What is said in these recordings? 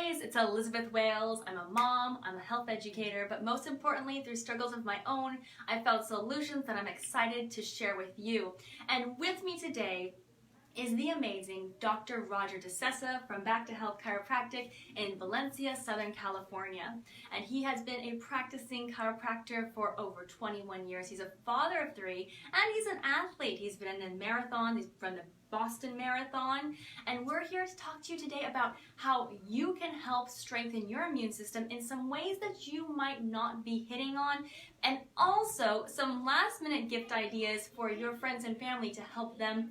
guys, it's Elizabeth Wales. I'm a mom, I'm a health educator, but most importantly, through struggles of my own, I found solutions that I'm excited to share with you. And with me today is the amazing Dr. Roger DeSesa from Back to Health Chiropractic in Valencia, Southern California. And he has been a practicing chiropractor for over 21 years. He's a father of 3, and he's an athlete. He's been in marathons, he's run the Boston Marathon, and we're here to talk to you today about how you can help strengthen your immune system in some ways that you might not be hitting on, and also some last-minute gift ideas for your friends and family to help them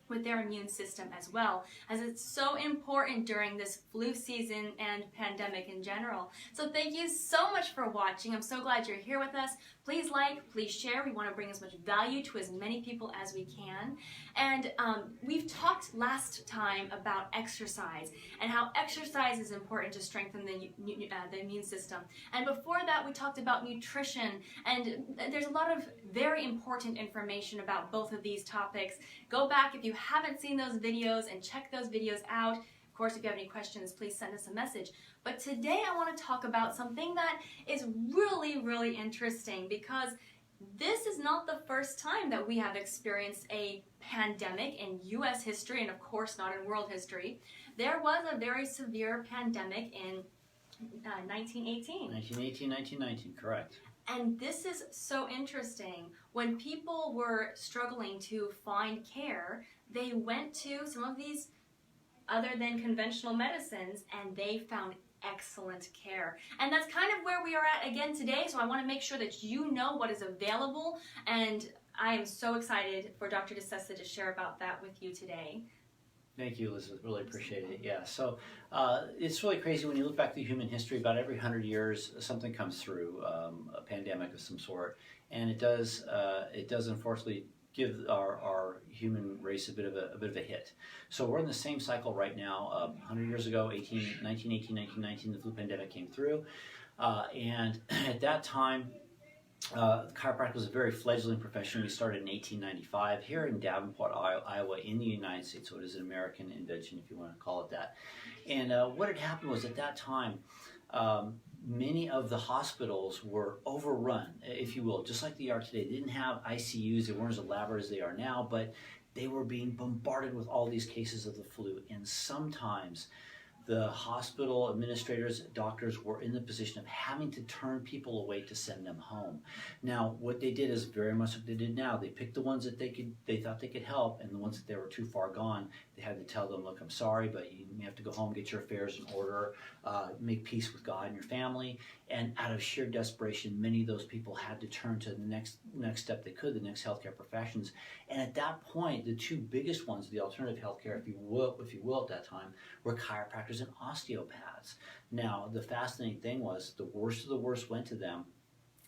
with their immune system as well, as it's so important during this flu season and pandemic in general. So thank you so much for watching. I'm so glad you're here with us. Please like, please share. We want to bring as much value to as many people as we can. And we've talked last time about exercise and how exercise is important to strengthen the immune system. And before that, we talked about nutrition, and there's a lot of very important information about both of these topics. Go back if you haven't seen those videos and check those videos out. Of course, if you have any questions, please send us a message. But today I want to talk about something that is really, really interesting, because this is not the first time that we have experienced a pandemic in U.S. history, and of course not in world history. There was a very severe pandemic in 1918. 1918, 1919, correct. And this is so interesting. When people were struggling to find care, they went to some of these other than conventional medicines, and they found excellent care. And that's kind of where we are at again today, so I want to make sure that you know what is available, and I am so excited for Dr. DeSesa to share about that with you today. Thank you, Elizabeth. Really appreciate it. Yeah, so it's really crazy when you look back to human history. About every 100 years, something comes through, a pandemic of some sort, and it does unfortunately give our human race a bit of a hit. So we're in the same cycle right now. 100 years ago, 1918, 1919, the flu pandemic came through, and at that time, chiropractic was a very fledgling profession. We started in 1895 here in Davenport, Iowa, in the United States. So it is an American invention, if you want to call it that. And what had happened was, at that time, many of the hospitals were overrun, if you will, just like they are today. They didn't have ICUs, they weren't as elaborate as they are now, but they were being bombarded with all these cases of the flu. And sometimes the hospital administrators, doctors, were in the position of having to turn people away to send them home. Now, what they did is very much what they did now. They picked the ones that they thought they could help, and the ones that they were too far gone, they had to tell them, look, I'm sorry, but you may have to go home, get your affairs in order, make peace with God and your family. And out of sheer desperation, many of those people had to turn to the next step they could, the next healthcare professions. And at that point, the two biggest ones, the alternative healthcare, if you will, at that time, were chiropractors and osteopaths. Now, the fascinating thing was, the worst of the worst went to them.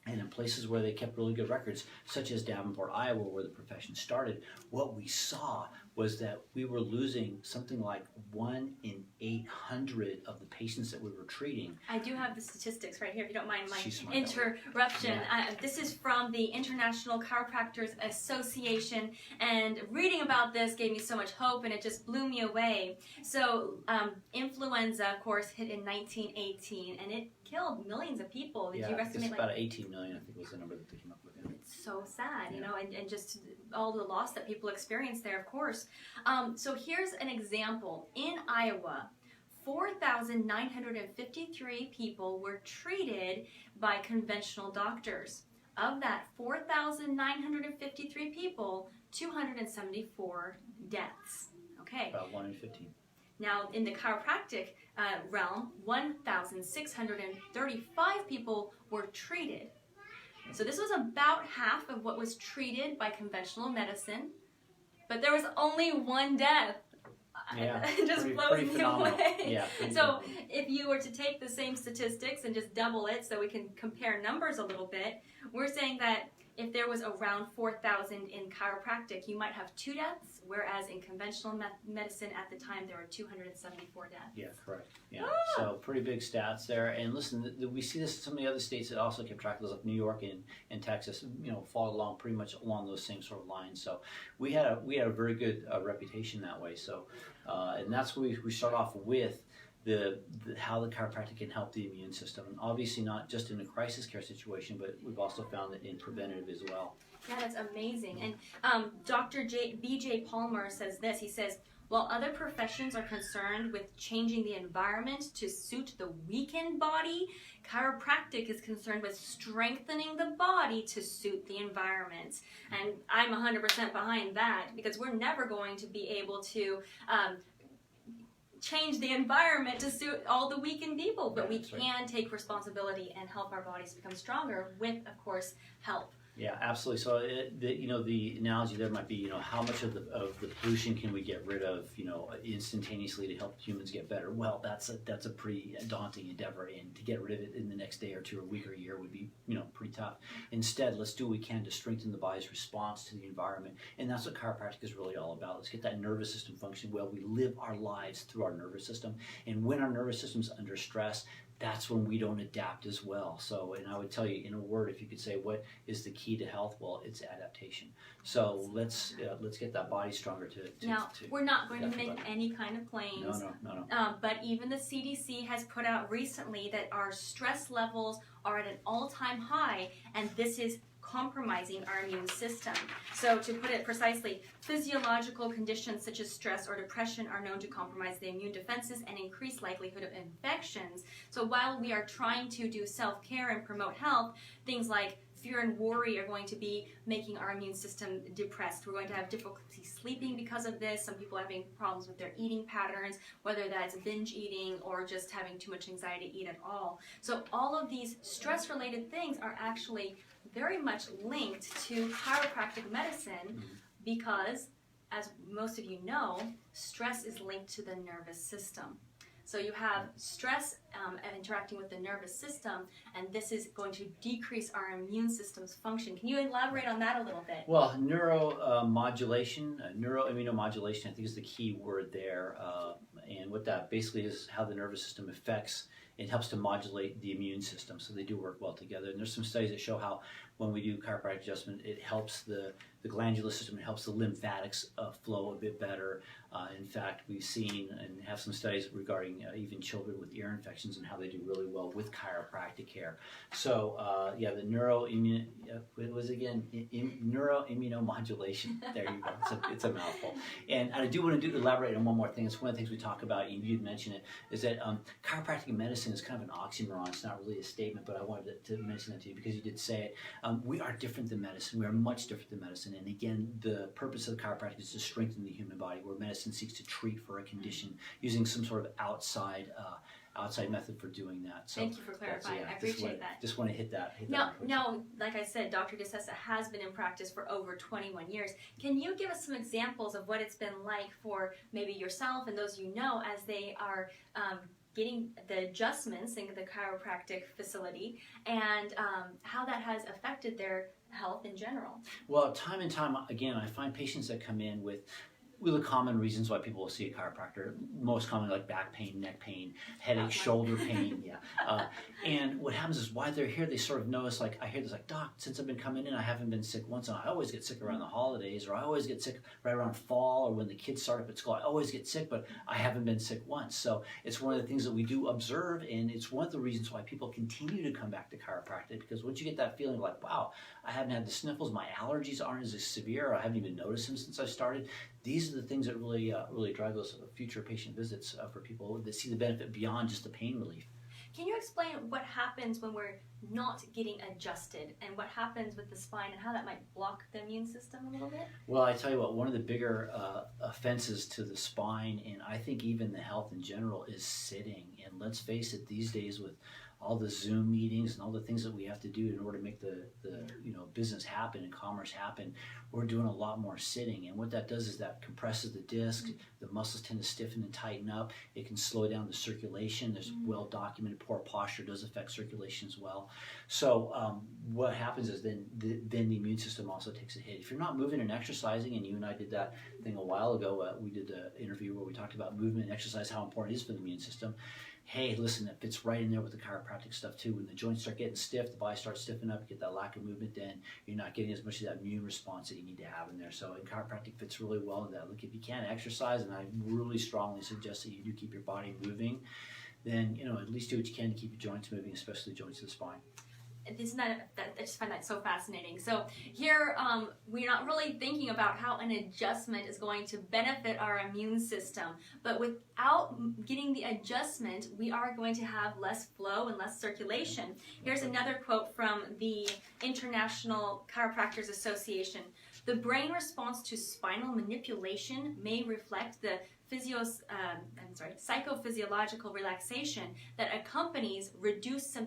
And in places where they kept really good records, such as Davenport, Iowa, where the profession started, what we saw was that we were losing something like 1 in 800 of the patients that we were treating. I do have the statistics right here, if you don't mind my smart, interruption. Yeah. This is from the International Chiropractors Association, and reading about this gave me so much hope, and it just blew me away. So influenza, of course, hit in 1918, and it killed millions of people. Did you estimate about 18 million, I think was the number that they came up with. Yeah. It's so sad, you know, and just all the loss that people experienced there, of course. So here's an example. In Iowa, 4,953 people were treated by conventional doctors. Of that 4,953 people, 274 deaths. Okay. About 1 in 15. Now, in the chiropractic realm, 1,635 people were treated. So this was about half of what was treated by conventional medicine, but there was only 1 death. Yeah, it just blows me away. Yeah, so if you were to take the same statistics and just double it so we can compare numbers a little bit, we're saying that if there was around 4,000 in chiropractic, you might have 2 deaths, whereas in conventional medicine at the time there were 274 deaths. Yeah, correct. Yeah, so pretty big stats there. And listen, we see this in some of the other states that also kept track of those, like New York and Texas. You know, followed along pretty much along those same sort of lines. So we had a very good reputation that way. So and that's what we start off with. how the chiropractic can help the immune system. Obviously, not just in a crisis care situation, but we've also found it in preventative as well. Yeah, that's amazing. And Dr. B.J. Palmer says this. He says, while other professions are concerned with changing the environment to suit the weakened body, chiropractic is concerned with strengthening the body to suit the environment. And I'm 100% behind that, because we're never going to be able to change the environment to suit all the weakened people, but we can take responsibility and help our bodies become stronger with, of course, help. Yeah, absolutely. So, the analogy there might be, how much of the pollution can we get rid of, instantaneously to help humans get better? Well, that's a pretty daunting endeavor, and to get rid of it in the next day or two or week or year would be, pretty tough. Instead, let's do what we can to strengthen the body's response to the environment, and that's what chiropractic is really all about. Let's get that nervous system functioning well. We live our lives through our nervous system, and when our nervous system's under stress, that's when we don't adapt as well. So, and I would tell you in a word, if you could say what is the key to health, well, it's adaptation. So let's get that body stronger Now, we're not going to make any kind of claims. No. But even the CDC has put out recently that our stress levels are at an all-time high, and this is compromising our immune system. So to put it precisely, physiological conditions such as stress or depression are known to compromise the immune defenses and increase likelihood of infections. So while we are trying to do self-care and promote health, things like fear and worry are going to be making our immune system depressed. We're going to have difficulty sleeping because of this. Some people are having problems with their eating patterns, whether that's binge eating or just having too much anxiety to eat at all. So all of these stress-related things are actually very much linked to chiropractic medicine, because, as most of you know, stress is linked to the nervous system. So you have stress interacting with the nervous system, and this is going to decrease our immune system's function. Can you elaborate on that a little bit? Well, neuroimmunomodulation, I think is the key word there. And what that basically is, how the nervous system affects, it helps to modulate the immune system, so they do work well together. And there's some studies that show how when we do chiropractic adjustment, it helps the glandular system, it helps the lymphatics flow a bit better. In fact, we've seen and have some studies regarding even children with ear infections and how they do really well with chiropractic care. So, the neuroimmunomodulation. There you go. It's a mouthful. And I do want to elaborate on one more thing. It's one of the things we talk about, and you'd mention it, is that chiropractic medicine is kind of an oxymoron. It's not really a statement, but I wanted to mention that to you because you did say it. We are different than medicine. We are much different than medicine. And again, the purpose of the chiropractic is to strengthen the human body, where medicine seeks to treat for a condition using some sort of outside method for doing that. So thank you for clarifying. I appreciate that. Just want to hit that. Now, like I said, Dr. DeSesa has been in practice for over 21 years. Can you give us some examples of what it's been like for maybe yourself and those you know as they are getting the adjustments in the chiropractic facility, and how that has affected their health in general? Well, time and time again, I find patients that come in with really common reasons why people will see a chiropractor, most commonly like back pain, neck pain, headache, shoulder pain, and what happens is while they're here, they sort of notice, like, I hear this, like, doc, since I've been coming in, I haven't been sick once, and I always get sick around the holidays, or I always get sick right around fall, or when the kids start up at school, I always get sick, but I haven't been sick once. So it's one of the things that we do observe, and it's one of the reasons why people continue to come back to chiropractic, because once you get that feeling like, wow, I haven't had the sniffles, my allergies aren't as severe, or I haven't even noticed them since I started, these are the things that really drive those future patient visits for people that see the benefit beyond just the pain relief. Can you explain what happens when we're not getting adjusted, and what happens with the spine, and how that might block the immune system a little bit? Well, I tell you what, one of the bigger offenses to the spine, and I think even the health in general, is sitting. And let's face it, these days with all the Zoom meetings and all the things that we have to do in order to make the business happen and commerce happen, we're doing a lot more sitting. And what that does is that compresses the disc, the muscles tend to stiffen and tighten up, it can slow down the circulation. There's well documented poor posture does affect circulation as well. So what happens is then the immune system also takes a hit. If you're not moving and exercising, and you and I did that thing a while ago, we did an interview where we talked about movement and exercise, how important it is for the immune system. Hey, listen, that fits right in there with the chiropractic stuff too. When the joints start getting stiff, the body starts stiffening up, you get that lack of movement, then you're not getting as much of that immune response that you need to have in there. So chiropractic fits really well in that. Look, if you can exercise, and I really strongly suggest that you do keep your body moving, then at least do what you can to keep your joints moving, especially the joints of the spine. I just find that so fascinating. So here, we're not really thinking about how an adjustment is going to benefit our immune system. But without getting the adjustment, we are going to have less flow and less circulation. Here's another quote from the International Chiropractors Association. The brain response to spinal manipulation may reflect the psychophysiological relaxation that accompanies reduced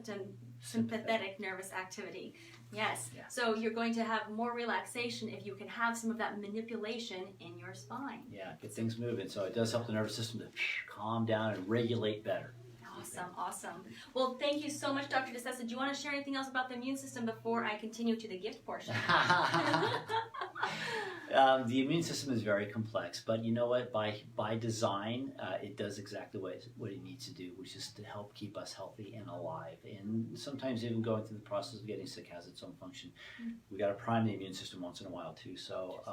sympathetic nervous activity. Yes. Yeah. So you're going to have more relaxation if you can have some of that manipulation in your spine. Yeah, get things moving. So it does help the nervous system to calm down and regulate better. Awesome. Well, thank you so much, Dr. DeSesa. Do you want to share anything else about the immune system before I continue to the gift portion? The immune system is very complex, but you know what? By design, it does exactly what it needs to do, which is to help keep us healthy and alive. And sometimes even going through the process of getting sick has its own function. We got to prime the immune system once in a while too. So.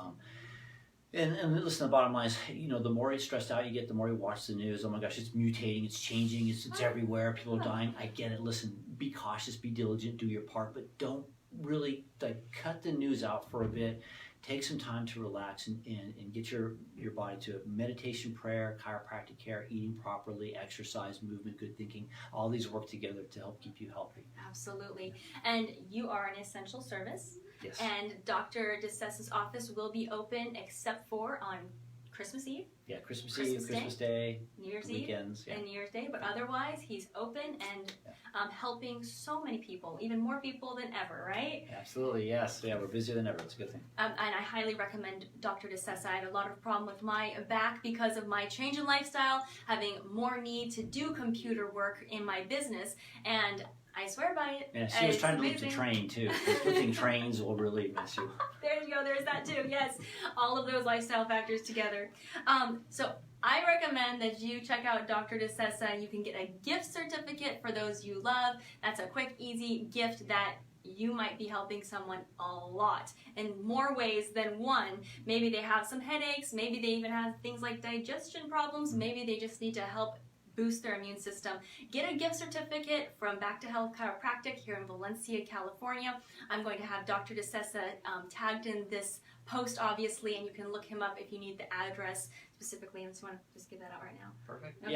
And listen, the bottom line is, the more stressed out you get, the more you watch the news. Oh my gosh, it's mutating, it's changing, it's everywhere, people are dying. I get it. Listen, be cautious, be diligent, do your part, but don't really cut the news out for a bit. Take some time to relax and get your body to meditation, prayer, chiropractic care, eating properly, exercise, movement, good thinking. All these work together to help keep you healthy. Absolutely. And you are an essential service. Yes. And Dr. DeSesa's office will be open except for on Christmas Eve. Yeah, Christmas Eve, Christmas Day, New Year's weekends, Eve, and New Year's Day. But otherwise, he's open and helping so many people, even more people than ever, right? Absolutely, yes. Yeah, we're busier than ever. It's a good thing. And I highly recommend Dr. DeSesa. I had a lot of problem with my back because of my change in lifestyle, having more need to do computer work in my business, and I swear by it. Yeah, she was trying to lift a train too. Lifting trains will really mess you. There you go. There's that too. Yes, all of those lifestyle factors together. So I recommend that you check out Dr. DeSesa. You can get a gift certificate for those you love. That's a quick, easy gift that you might be helping someone a lot in more ways than one. Maybe they have some headaches. Maybe they even have things like digestion problems. Maybe they just need to help boost their immune system. Get a gift certificate from Back to Health Chiropractic here in Valencia, California. I'm going to have Dr. DeSesa tagged in this post, obviously, and you can look him up if you need the address specifically. I just want to just give that out right now. Perfect. Okay.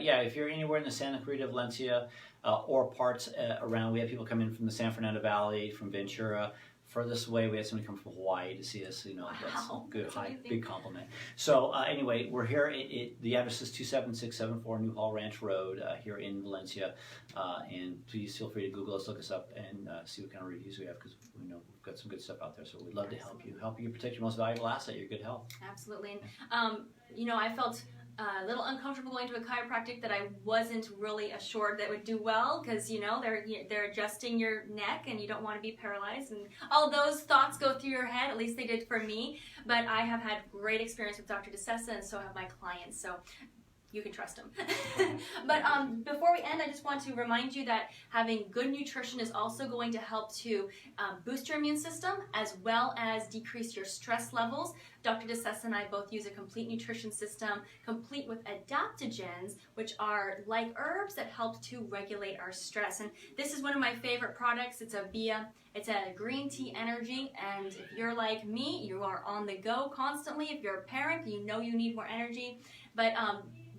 Yeah, if you're anywhere in the Santa Clarita, Valencia, or parts around, we have people come in from the San Fernando Valley, from Ventura. Furthest away, we had somebody come from Hawaii to see us. That's a good, big compliment. So anyway, we're here. The address is 27674 New Hall Ranch Road here in Valencia. And please feel free to Google us, look us up, and see what kind of reviews we have, because we know we've got some good stuff out there. So we'd love to help you protect your most valuable asset, your good health. Absolutely. And I felt a little uncomfortable going to a chiropractic that I wasn't really assured that would do well, because they're adjusting your neck and you don't want to be paralyzed, and all those thoughts go through your head. At least they did for me. But I have had great experience with Dr. DeSesa, and so have my clients. So you can trust him. But before we end, I just want to remind you that having good nutrition is also going to help to boost your immune system as well as decrease your stress levels. Dr. DeSesa and I both use a complete nutrition system, complete with adaptogens, which are like herbs that help to regulate our stress. And this is one of my favorite products. It's a Via. It's a green tea energy, and if you're like me, you are on the go constantly. If you're a parent, you know you need more energy. But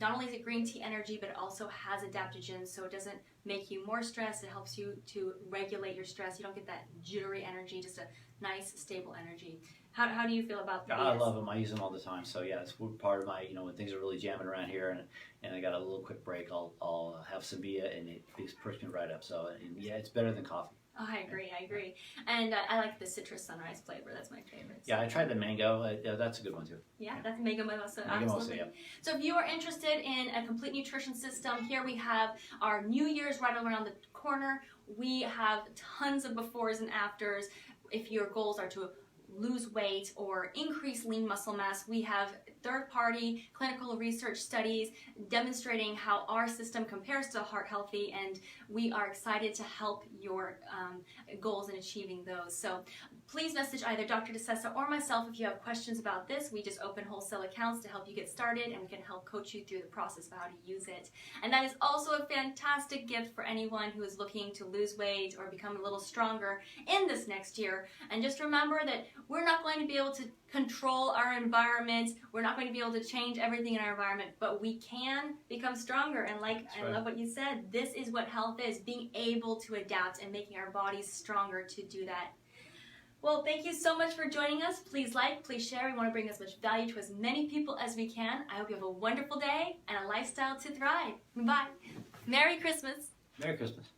not only is it green tea energy, but it also has adaptogens, so it doesn't make you more stressed. It helps you to regulate your stress. You don't get that jittery energy, just a nice, stable energy. How do you feel about these? I love them. I use them all the time. So yeah, it's part of my, when things are really jamming around here and I got a little quick break, I'll have some Via, and it perks me right up. So yeah, it's better than coffee. Oh, I agree. And I like the citrus sunrise flavor. That's my favorite. Yeah, I tried the mango. that's a good one too. Yeah, that's mango mimosa. Absolutely. Yeah. So if you are interested in a complete nutrition system, here we have our New Year's right around the corner. We have tons of befores and afters. If your goals are to lose weight or increase lean muscle mass, we have third-party clinical research studies demonstrating how our system compares to Heart Healthy, and we are excited to help your goals in achieving those. So please message either Dr. DeSesa or myself if you have questions about this. We just open wholesale accounts to help you get started, and we can help coach you through the process of how to use it. And that is also a fantastic gift for anyone who is looking to lose weight or become a little stronger in this next year. And just remember that we're not going to be able to control our environment. We're not going to be able to change everything in our environment, but we can become stronger. And like I love what you said, this is what health is, being able to adapt and making our bodies stronger to do that. Well, thank you so much for joining us. Please like, please share. We want to bring as much value to as many people as we can. I hope you have a wonderful day and a lifestyle to thrive. Bye. Merry Christmas. Merry Christmas.